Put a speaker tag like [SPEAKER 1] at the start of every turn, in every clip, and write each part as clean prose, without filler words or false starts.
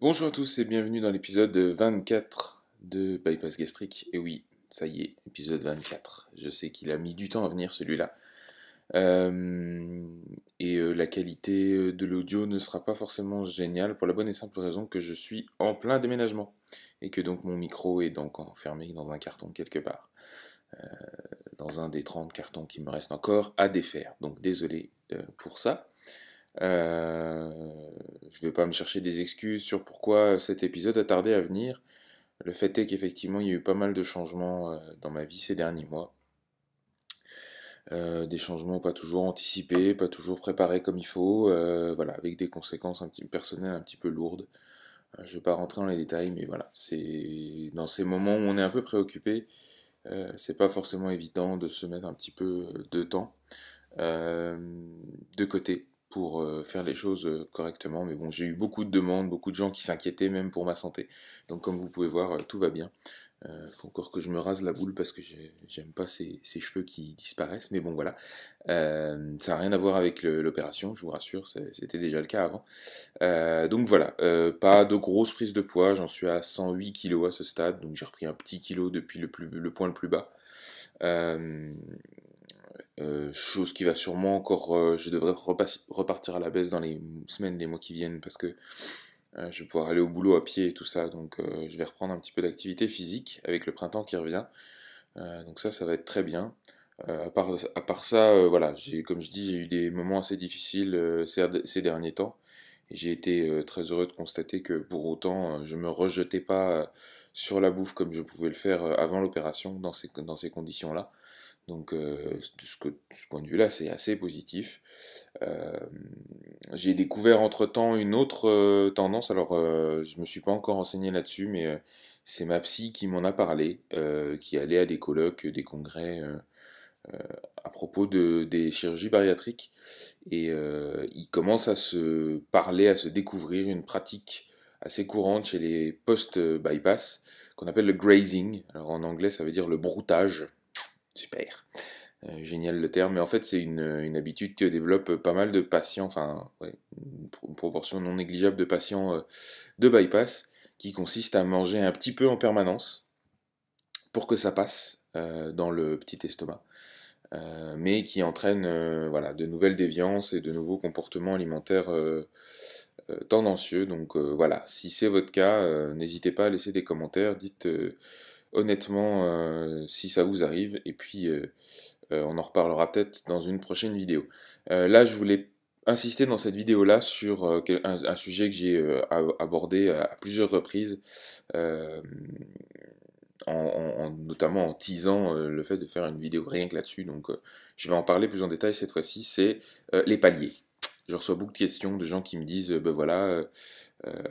[SPEAKER 1] Bonjour à tous et bienvenue dans l'épisode 24 de Bypass Gastrique. Et oui, ça y est, épisode 24. Je sais qu'il a mis du temps à venir celui-là. La qualité de l'audio ne sera pas forcément géniale pour la bonne et simple raison que je suis en plein déménagement. Et que donc mon micro est donc enfermé dans un carton quelque part. Dans un des 30 cartons qui me restent encore à défaire. Donc désolé pour ça. Je vais pas me chercher des excuses sur pourquoi cet épisode a tardé à venir. Le fait est qu'effectivement, il y a eu pas mal de changements dans ma vie ces derniers mois. Des changements pas toujours anticipés, pas toujours préparés comme il faut, voilà, avec des conséquences personnelles un petit peu lourdes. Je vais pas rentrer dans les détails, mais voilà, c'est dans ces moments où on est un peu préoccupé, c'est pas forcément évident de se mettre un petit peu de temps euh, de côté pour faire les choses correctement. Mais bon, j'ai eu beaucoup de demandes, beaucoup de gens qui s'inquiétaient même pour ma santé. Donc comme vous pouvez voir, tout va bien. Faut encore que je me rase la boule parce que j'aime pas ces cheveux qui disparaissent. Mais bon, voilà. Ça n'a rien à voir avec l'opération, je vous rassure, c'était déjà le cas avant. Donc voilà, pas de grosse prise de poids, j'en suis à 108 kilos à ce stade, donc j'ai repris un petit kilo depuis le point le plus bas. Euh, Chose qui va sûrement encore, je devrais repartir à la baisse dans les semaines, les mois qui viennent, parce que je vais pouvoir aller au boulot à pied et tout ça, donc je vais reprendre un petit peu d'activité physique avec le printemps qui revient, donc ça va être très bien. À part ça, voilà, comme je dis, j'ai eu des moments assez difficiles ces derniers temps, et j'ai été très heureux de constater que pour autant, je me rejetais pas sur la bouffe comme je pouvais le faire avant l'opération dans ces conditions-là. Donc de ce point de vue-là, c'est assez positif. Euh, j'ai découvert entre-temps une autre tendance, alors je me suis pas encore renseigné là-dessus, mais c'est ma psy qui m'en a parlé, qui allait à des colloques, des congrès à propos des chirurgies bariatriques, et il commence à se parler, à se découvrir une pratique assez courante chez les post-bypass, qu'on appelle le grazing. Alors en anglais, ça veut dire le broutage. Super. Génial le terme, mais en fait c'est une habitude que développent pas mal de patients, enfin ouais, une proportion non négligeable de patients de bypass, qui consiste à manger un petit peu en permanence pour que ça passe dans le petit estomac, mais qui entraîne voilà, de nouvelles déviances et de nouveaux comportements alimentaires tendancieux. Donc voilà, si c'est votre cas, n'hésitez pas à laisser des commentaires, dites honnêtement si ça vous arrive, et puis on en reparlera peut-être dans une prochaine vidéo. Là, je voulais insister dans cette vidéo-là sur un sujet que j'ai abordé à plusieurs reprises, euh, notamment en teasant le fait de faire une vidéo rien que là-dessus. Donc, je vais en parler plus en détail cette fois-ci. C'est les paliers. Je reçois beaucoup de questions de gens qui me disent, ben voilà, euh,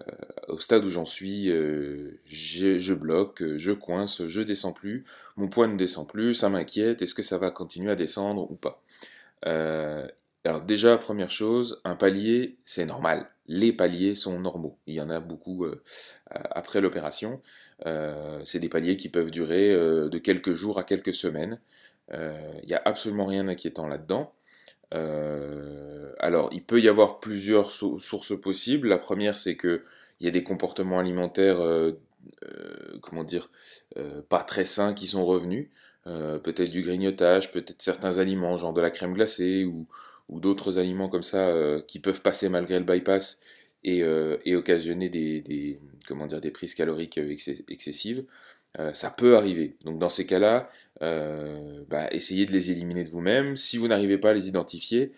[SPEAKER 1] au stade où j'en suis, je bloque, je coince, je descends plus, mon poids ne descend plus, ça m'inquiète, est-ce que ça va continuer à descendre ou pas? Euh, alors déjà, première chose, un palier, c'est normal. Les paliers sont normaux. Il y en a beaucoup après l'opération. C'est des paliers qui peuvent durer de quelques jours à quelques semaines. Il n'y a absolument rien d'inquiétant là-dedans. Alors, il peut y avoir plusieurs sources possibles. La première, c'est que il y a des comportements alimentaires, comment dire, pas très sains qui sont revenus. Peut-être du grignotage, peut-être certains aliments, genre de la crème glacée ou d'autres aliments comme ça qui peuvent passer malgré le bypass et occasionner comment dire, des prises caloriques excessives. Ça peut arriver. Donc dans ces cas-là, essayez de les éliminer de vous-même. Si vous n'arrivez pas à les identifier,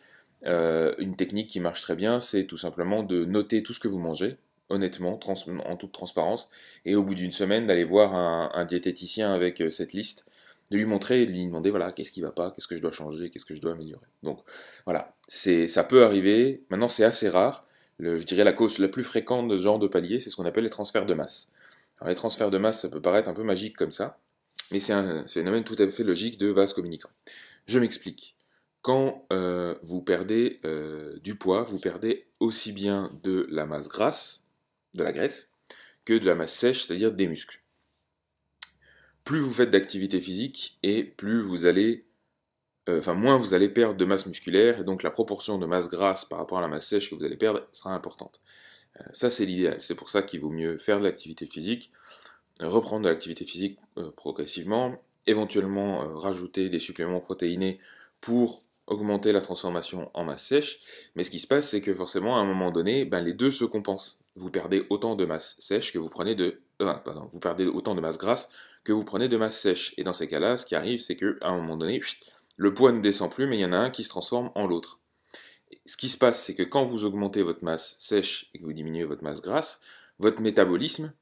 [SPEAKER 1] une technique qui marche très bien, c'est tout simplement de noter tout ce que vous mangez, honnêtement, en toute transparence, et au bout d'une semaine, d'aller voir un diététicien avec cette liste, de lui montrer et de lui demander, voilà, qu'est-ce qui va pas, qu'est-ce que je dois changer, qu'est-ce que je dois améliorer. Donc voilà, ça peut arriver. Maintenant, c'est assez rare. Je dirais la cause la plus fréquente de ce genre de palier, c'est ce qu'on appelle les transferts de masse. Alors, les transferts de masse, ça peut paraître un peu magique comme ça, mais c'est un phénomène tout à fait logique de vase communicant. Je m'explique. Quand vous perdez du poids, vous perdez aussi bien de la masse grasse, de la graisse, que de la masse sèche, c'est-à-dire des muscles. Plus vous faites d'activité physique et plus vous allez, moins vous allez perdre de masse musculaire, et donc la proportion de masse grasse par rapport à la masse sèche que vous allez perdre sera importante. Ça, c'est l'idéal. C'est pour ça qu'il vaut mieux faire de l'activité physique, reprendre de l'activité physique progressivement, éventuellement rajouter des suppléments protéinés pour augmenter la transformation en masse sèche. Mais ce qui se passe, c'est que forcément, à un moment donné, ben, les deux se compensent. Vous perdez autant de masse sèche que vous prenez de... pardon, vous perdez autant de masse grasse que vous prenez de masse sèche. Et dans ces cas-là, ce qui arrive, c'est qu'à un moment donné, le poids ne descend plus, mais il y en a un qui se transforme en l'autre. Ce qui se passe, c'est que quand vous augmentez votre masse sèche et que vous diminuez votre masse grasse, votre métabolisme,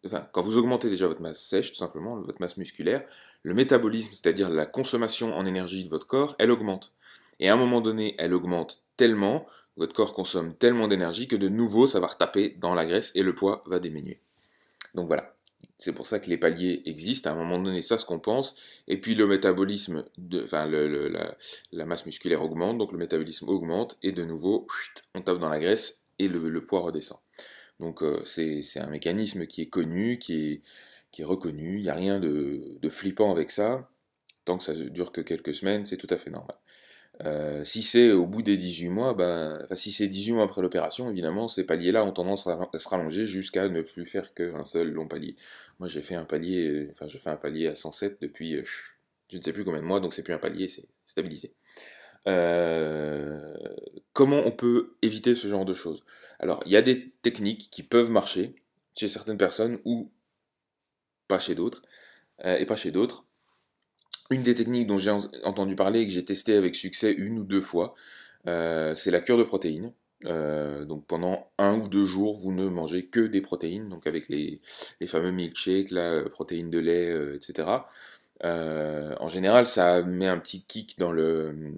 [SPEAKER 1] enfin, quand vous augmentez déjà votre masse sèche, tout simplement, votre masse musculaire, le métabolisme, c'est-à-dire la consommation en énergie de votre corps, elle augmente. Et à un moment donné, elle augmente tellement, votre corps consomme tellement d'énergie que de nouveau, ça va retaper dans la graisse et le poids va diminuer. Donc voilà. C'est pour ça que les paliers existent. À un moment donné, ça se compense. Et puis le métabolisme, enfin la masse musculaire augmente, donc le métabolisme augmente. Et de nouveau, on tape dans la graisse et le poids redescend. Donc c'est un mécanisme qui est connu, qui est reconnu. Il n'y a rien de flippant avec ça. Tant que ça dure que quelques semaines, c'est tout à fait normal. Si c'est au bout des 18 mois, si c'est 18 mois après l'opération, évidemment, ces paliers-là ont tendance à se rallonger jusqu'à ne plus faire qu'un seul long palier. Moi, j'ai fait un palier, je fais un palier à 107 depuis je ne sais plus combien de mois, donc c'est plus un palier, c'est stabilisé. Euh, Comment on peut éviter ce genre de choses? Alors, il y a des techniques qui peuvent marcher chez certaines personnes ou pas chez d'autres, et pas chez d'autres. Une des techniques dont j'ai entendu parler et que j'ai testé avec succès une ou deux fois, c'est la cure de protéines. Donc pendant 1 ou 2 jours, vous ne mangez que des protéines, donc avec les fameux milkshakes, la protéines de lait, etc. En général, ça met un petit kick dans le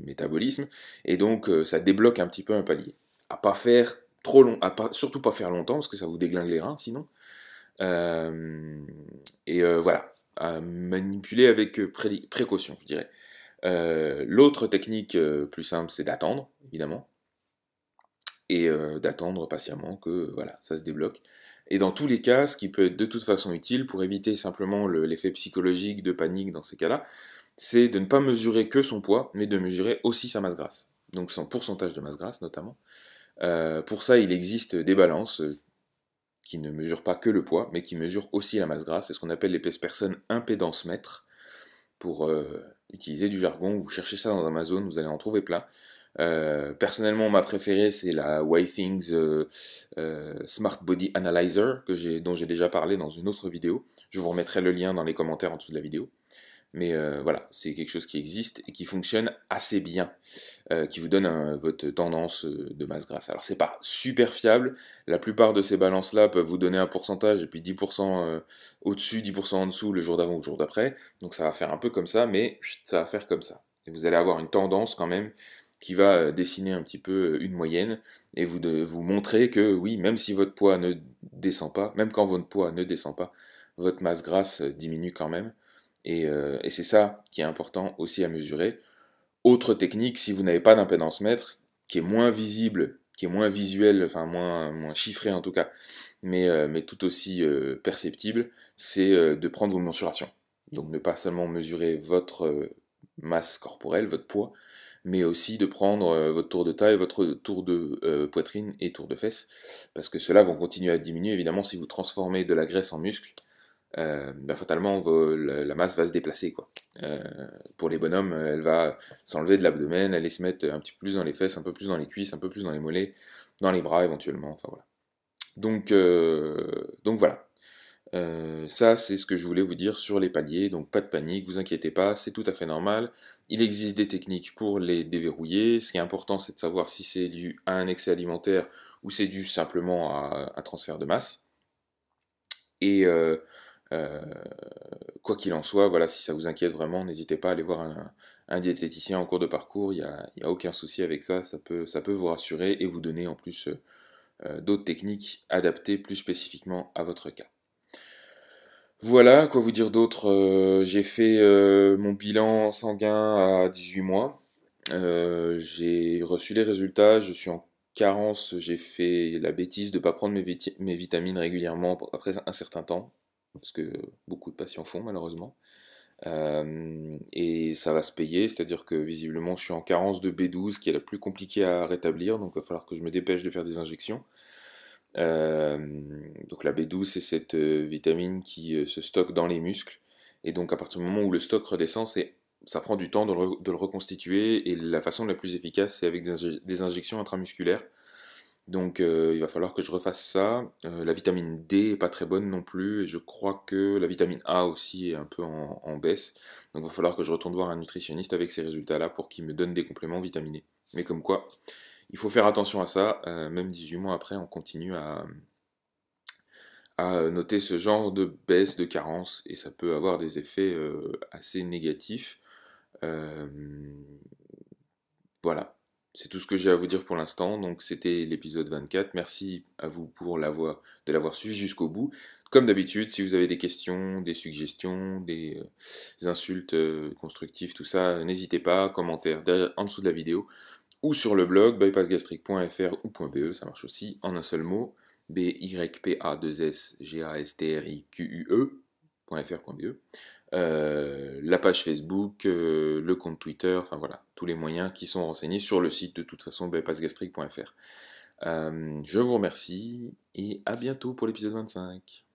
[SPEAKER 1] métabolisme, et donc ça débloque un petit peu un palier. À pas faire trop long, surtout pas faire longtemps, parce que ça vous déglingue les reins sinon. Euh, voilà, à manipuler avec précaution, je dirais. L'autre technique plus simple, c'est d'attendre, évidemment, et d'attendre patiemment que voilà, ça se débloque. Et dans tous les cas, ce qui peut être de toute façon utile pour éviter simplement l'effet psychologique de panique dans ces cas-là, c'est de ne pas mesurer que son poids, mais de mesurer aussi sa masse grasse. Donc son pourcentage de masse grasse notamment. Pour ça, il existe des balances qui ne mesurent pas que le poids, mais qui mesurent aussi la masse grasse. C'est ce qu'on appelle les personnes impédance mètre. Pour utiliser du jargon, vous cherchez ça dans Amazon, vous allez en trouver plein. Personnellement, ma préférée, c'est la Withings Smart Body Analyzer, dont j'ai déjà parlé dans une autre vidéo. Je vous remettrai le lien dans les commentaires en dessous de la vidéo. Mais voilà, c'est quelque chose qui existe et qui fonctionne assez bien, qui vous donne votre tendance de masse grasse. Alors c'est pas super fiable, la plupart de ces balances-là peuvent vous donner un pourcentage et puis 10% au-dessus, 10% en dessous le jour d'avant ou le jour d'après, donc ça va faire un peu comme ça, mais ça va faire comme ça. Et vous allez avoir une tendance quand même qui va dessiner un petit peu une moyenne et vous montrer que oui, même si votre poids ne descend pas, même quand votre poids ne descend pas, votre masse grasse diminue quand même. Et c'est ça qui est important aussi à mesurer. Autre technique, si vous n'avez pas d'impédance mètre, qui est moins visible, qui est moins visuel, enfin moins chiffré en tout cas, mais tout aussi perceptible, c'est de prendre vos mensurations. Donc ne pas seulement mesurer votre masse corporelle, votre poids, mais aussi de prendre votre tour de taille, votre tour de poitrine et tour de fesses, parce que ceux-là vont continuer à diminuer évidemment si vous transformez de la graisse en muscle. Fatalement la masse va se déplacer quoi. Pour les bonhommes, elle va s'enlever de l'abdomen, aller se mettre un petit peu plus dans les fesses, un peu plus dans les cuisses, un peu plus dans les mollets, dans les bras éventuellement, enfin voilà. Donc voilà. Ça c'est ce que je voulais vous dire sur les paliers, donc pas de panique, vous inquiétez pas, c'est tout à fait normal. Il existe des techniques pour les déverrouiller. Ce qui est important, c'est de savoir si c'est dû à un excès alimentaire ou c'est dû simplement à un transfert de masse. Et euh, quoi qu'il en soit, voilà, si ça vous inquiète vraiment, n'hésitez pas à aller voir un diététicien en cours de parcours, y a aucun souci avec ça, ça peut vous rassurer et vous donner en plus d'autres techniques adaptées plus spécifiquement à votre cas. Voilà, quoi vous dire d'autre, j'ai fait mon bilan sanguin à 18 mois, j'ai reçu les résultats, je suis en carence, j'ai fait la bêtise de ne pas prendre mes vitamines régulièrement après un certain temps, parce que beaucoup de patients font malheureusement. Et ça va se payer, c'est-à-dire que visiblement je suis en carence de B12 qui est la plus compliquée à rétablir, donc il va falloir que je me dépêche de faire des injections. Euh, donc la B12 c'est cette vitamine qui se stocke dans les muscles, et donc à partir du moment où le stock redescend, ça prend du temps de le reconstituer, et la façon la plus efficace c'est avec des injections intramusculaires. Donc il va falloir que je refasse ça. La vitamine D est pas très bonne non plus, et je crois que la vitamine A aussi est un peu en baisse. Donc il va falloir que je retourne voir un nutritionniste avec ces résultats-là pour qu'il me donne des compléments vitaminés. Mais comme quoi, il faut faire attention à ça, même 18 mois après, on continue à noter ce genre de baisse de carence, et ça peut avoir des effets assez négatifs. Euh, voilà, c'est tout ce que j'ai à vous dire pour l'instant. Donc c'était l'épisode 24. Merci à vous de l'avoir suivi jusqu'au bout. Comme d'habitude, si vous avez des questions, des suggestions, des insultes constructives, tout ça, n'hésitez pas, commentaires en dessous de la vidéo ou sur le blog bypassgastrique.fr ou .be, ça marche aussi en un seul mot, bypa2sgastrique.fr.be. La page Facebook, le compte Twitter, enfin voilà, tous les moyens qui sont renseignés sur le site de toute façon bypassgastrique.fr. Je vous remercie et à bientôt pour l'épisode 25.